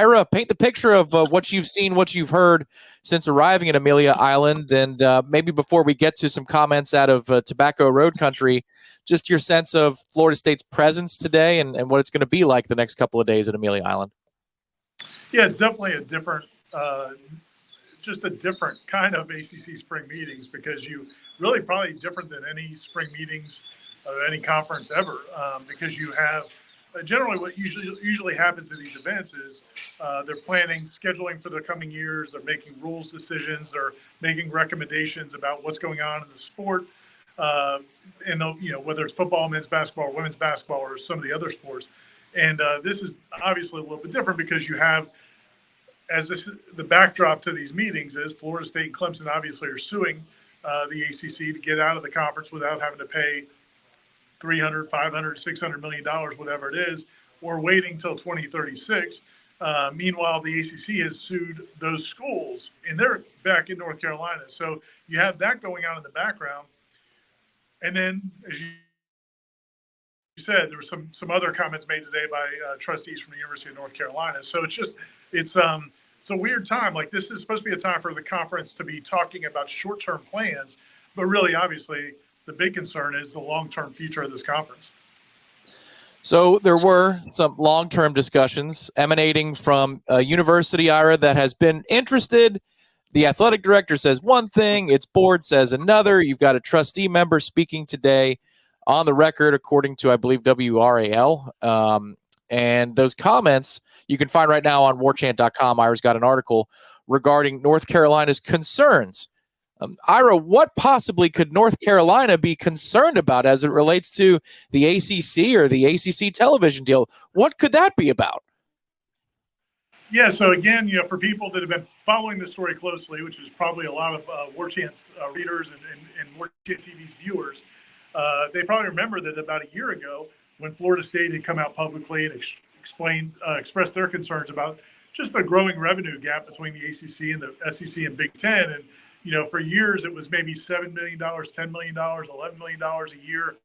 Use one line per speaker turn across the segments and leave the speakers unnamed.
Ira, paint the picture of what you've seen, what you've heard since arriving at Amelia Island, and maybe before we get to some comments out of Tobacco Road Country, just your sense of Florida State's presence today and what it's going to be like the next couple of days at Amelia Island.
Yeah, it's definitely a different, just a different kind of ACC spring meetings, because you really probably different than any spring meetings of any conference ever, because you have generally what usually happens at these events is they're planning scheduling for the coming years. They're making rules decisions. They're making recommendations about what's going on in the sport, and whether it's football, men's basketball, women's basketball, or some of the other sports. And this is obviously a little bit different because you have, the backdrop to these meetings is Florida State and Clemson obviously are suing the ACC to get out of the conference without having to pay $300, $500, $600 million, whatever it is, or waiting till 2036. Meanwhile, the ACC has sued those schools, and they're back in North Carolina. So you have that going on in the background. And then, as you said, there were some other comments made today by trustees from the University of North Carolina. So it's a weird time. Like, this is supposed to be a time for the conference to be talking about short-term plans, but really, obviously, the big concern is the long-term future of this conference.
So there were some long-term discussions emanating from a university, Ira, that has been interested. The athletic director says one thing, its board says another. You've got a trustee member speaking today on the record, according to, I believe, WRAL. And those comments you can find right now on warchant.com. Ira's got an article regarding North Carolina's concerns. Ira, what possibly could North Carolina be concerned about as it relates to the ACC or the ACC television deal? What could that be about?
Yeah, so again, for people that have been following this story closely, which is probably a lot of Warchant's readers and Warchant TV's viewers, they probably remember that about a year ago, when Florida State had come out publicly and expressed their concerns about just the growing revenue gap between the ACC and the SEC and Big Ten. And for years, it was maybe $7 million, $10 million, $11 million a year.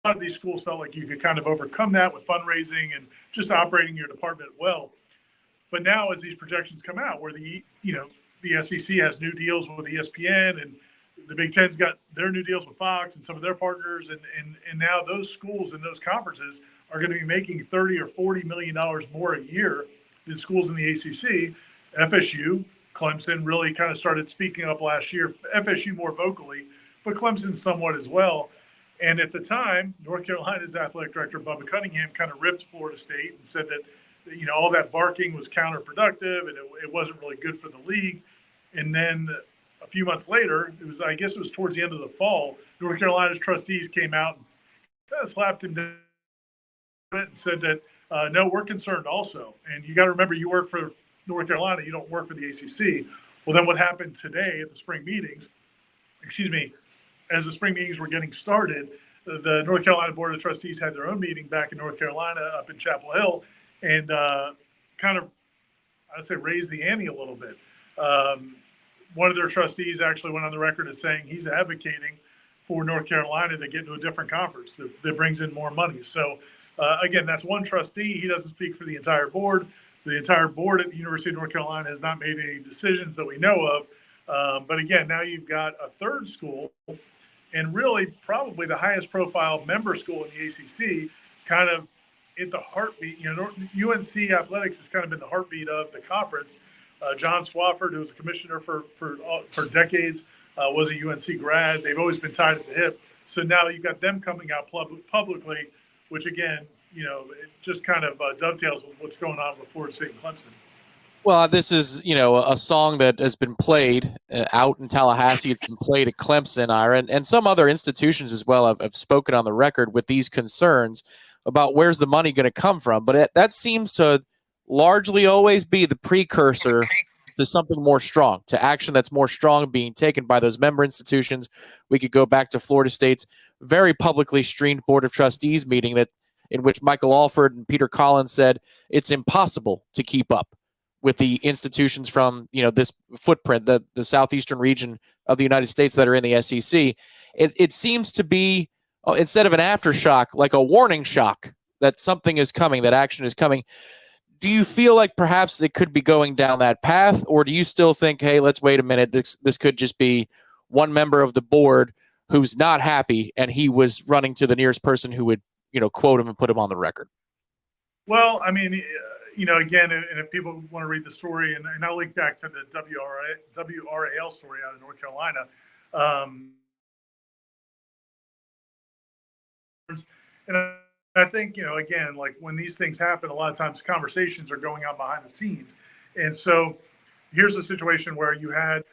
A lot of these schools felt like you could kind of overcome that with fundraising and just operating your department well. But now, as these projections come out, where the SEC has new deals with ESPN and the Big Ten's got their new deals with Fox and some of their partners, and now those schools and those conferences are going to be making $30 or $40 million more a year than schools in the ACC. FSU, Clemson really kind of started speaking up last year. FSU more vocally, but Clemson somewhat as well. And at the time, North Carolina's athletic director, Bubba Cunningham, kind of ripped Florida State and said that, all that barking was counterproductive and it wasn't really good for the league. And then a few months later, I guess it was towards the end of the fall, North Carolina's trustees came out and kind of slapped him down and said that, no, we're concerned also. And you got to remember, you work for North Carolina, you don't work for the ACC. Well, then what happened today at the spring meetings, as the spring meetings were getting started, the North Carolina Board of Trustees had their own meeting back in North Carolina up in Chapel Hill and kind of, I'd say, raised the ante a little bit. One of their trustees actually went on the record as saying he's advocating for North Carolina to get into a different conference that brings in more money. So, again, that's one trustee. He doesn't speak for the entire board. The entire board at the University of North Carolina has not made any decisions that we know of. But again, now you've got a third school, and really probably the highest profile member school in the ACC, kind of at the heartbeat. UNC athletics has kind of been the heartbeat of the conference. John Swafford, who was a commissioner for decades, was a UNC grad. They've always been tied at the hip. So now you've got them coming out publicly, which again, it just kind of dovetails with what's going on with Florida State and Clemson.
Well, this is, a song that has been played out in Tallahassee. It's been played at Clemson, Ira, and some other institutions as well have spoken on the record with these concerns about where's the money going to come from. But that seems to largely always be the precursor to something more strong, to action that's more strong being taken by those member institutions. We could go back to Florida State's very publicly streamed Board of Trustees meeting in which Michael Alford and Peter Collins said it's impossible to keep up with the institutions from this footprint, the southeastern region of the United States that are in the SEC. It seems to be, instead of an aftershock, like a warning shock that something is coming, that action is coming. do you feel like perhaps it could be going down that path, or do you still think, hey, let's wait a minute, this could just be one member of the board who's not happy and he was running to the nearest person who would, quote him and put him on the record?
Well, I mean, again, and if people want to read the story, and I'll link back to the WRAL story out of North Carolina. And I think, again, like when these things happen, a lot of times conversations are going on behind the scenes. And so here's a situation where you had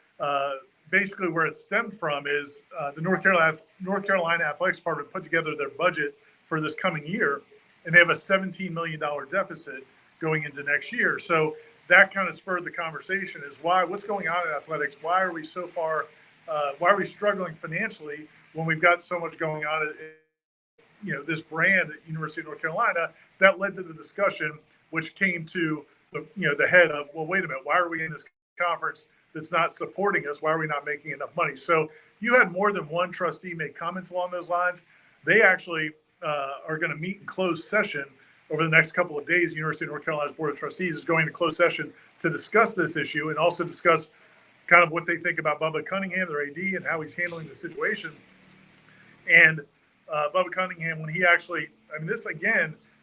basically where it stemmed from is the North Carolina Athletics Department put together their budget for this coming year, and they have a $17 million deficit going into next year. So that kind of spurred the conversation is what's going on in athletics? Why are we so far, why are we struggling financially when we've got so much going on at, this brand at University of North Carolina? That led to the discussion, which came to the head of, well, wait a minute, why are we in this conference that's not supporting us? Why are we not making enough money? So you had more than one trustee make comments along those lines. They actually are going to meet in closed session over the next couple of days. University of North Carolina's Board of Trustees is going to closed session to discuss this issue and also discuss kind of what they think about Bubba Cunningham, their AD, and how he's handling the situation. And Bubba Cunningham, when he actually,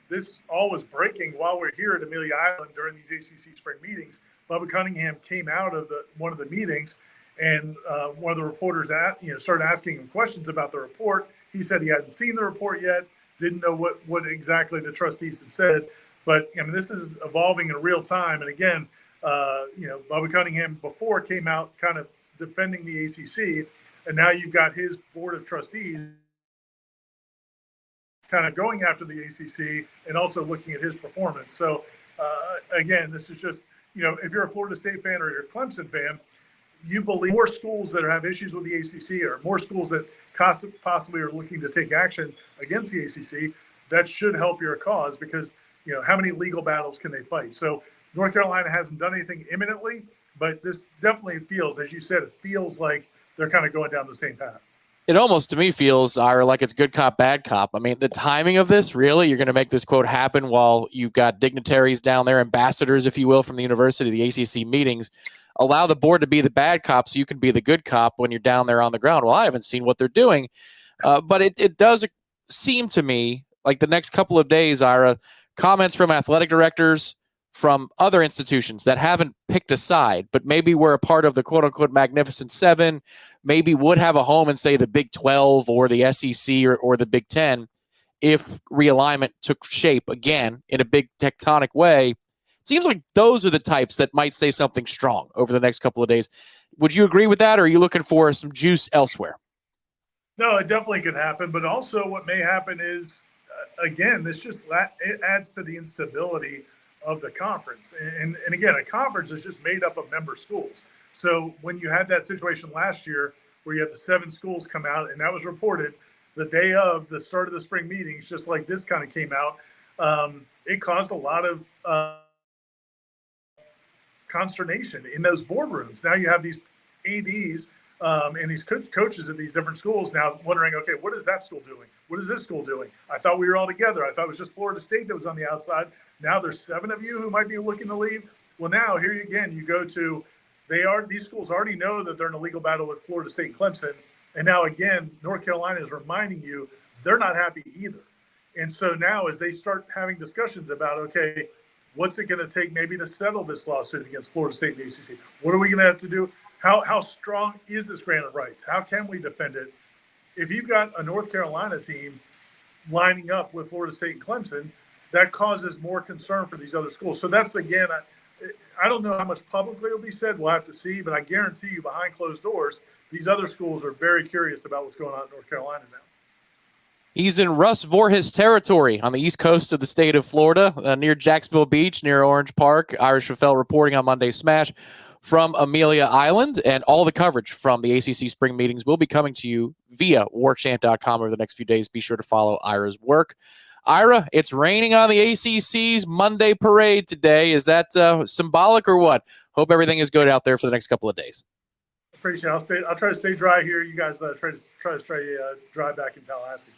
this all was breaking while we're here at Amelia Island during these ACC spring meetings. Bubba Cunningham came out of one of the meetings, and one of the reporters started asking him questions about the report. He said he hadn't seen the report yet, didn't know what exactly the trustees had said. But this is evolving in real time. And again, Bubba Cunningham before came out kind of defending the ACC, and now you've got his board of trustees kind of going after the ACC and also looking at his performance. So again, this is just, if you're a Florida State fan or you're a Clemson fan, you believe more schools that have issues with the ACC or more schools that possibly are looking to take action against the ACC, that should help your cause because, how many legal battles can they fight? So North Carolina hasn't done anything imminently, but this definitely feels, as you said, it feels like they're kind of going down the same path.
It almost to me feels, Ira, like it's good cop, bad cop. I mean, the timing of this, really, you're going to make this quote happen while you've got dignitaries down there, ambassadors, if you will, from the university, the ACC meetings. Allow the board to be the bad cop so you can be the good cop when you're down there on the ground. Well, I haven't seen what they're doing. But it does seem to me like the next couple of days, Ira, comments from athletic directors, from other institutions that haven't picked a side, but maybe were a part of the quote-unquote Magnificent Seven, maybe would have a home in, say, the Big 12 or the SEC or the Big 10 if realignment took shape again in a big tectonic way. It seems like those are the types that might say something strong over the next couple of days. Would you agree with that, or are you looking for some juice elsewhere?
No, it definitely could happen, but also what may happen is, again, it adds to the instability of the conference. And again, a conference is just made up of member schools. So when you had that situation last year where you had the 7 schools come out, and that was reported the day of the start of the spring meetings, just like this kind of came out, it caused a lot of consternation in those boardrooms. Now you have these ADs and these coaches at these different schools now wondering, okay, what is that school doing? What is this school doing? I thought we were all together. I thought it was just Florida State that was on the outside. Now there's 7 of you who might be looking to leave. Well, now here again, you go to, these schools already know that they're in a legal battle with Florida State and Clemson. And now again, North Carolina is reminding you they're not happy either. And so now as they start having discussions about, okay, what's it going to take maybe to settle this lawsuit against Florida State and the ACC? What are we going to have to do? How strong is this grant of rights? How can we defend it? If you've got a North Carolina team lining up with Florida State and Clemson, that causes more concern for these other schools. So that's, again, I don't know how much publicly will be said. We'll have to see. But I guarantee you behind closed doors, these other schools are very curious about what's going on in North Carolina now.
He's in Russ Voorhis territory on the east coast of the state of Florida, near Jacksonville Beach, near Orange Park. Irish Rafael reporting on Monday Smash from Amelia Island, and all the coverage from the ACC spring meetings will be coming to you via warchant.com over the next few days. Be sure to follow Ira's work. Ira, it's raining on the ACC's Monday parade today. Is that symbolic or what? Hope everything is good out there for the next couple of days.
Appreciate it. I'll try to stay dry here. You guys try to stay dry back in Tallahassee.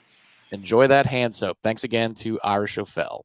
Enjoy that hand soap. Thanks again to Ira Schofel.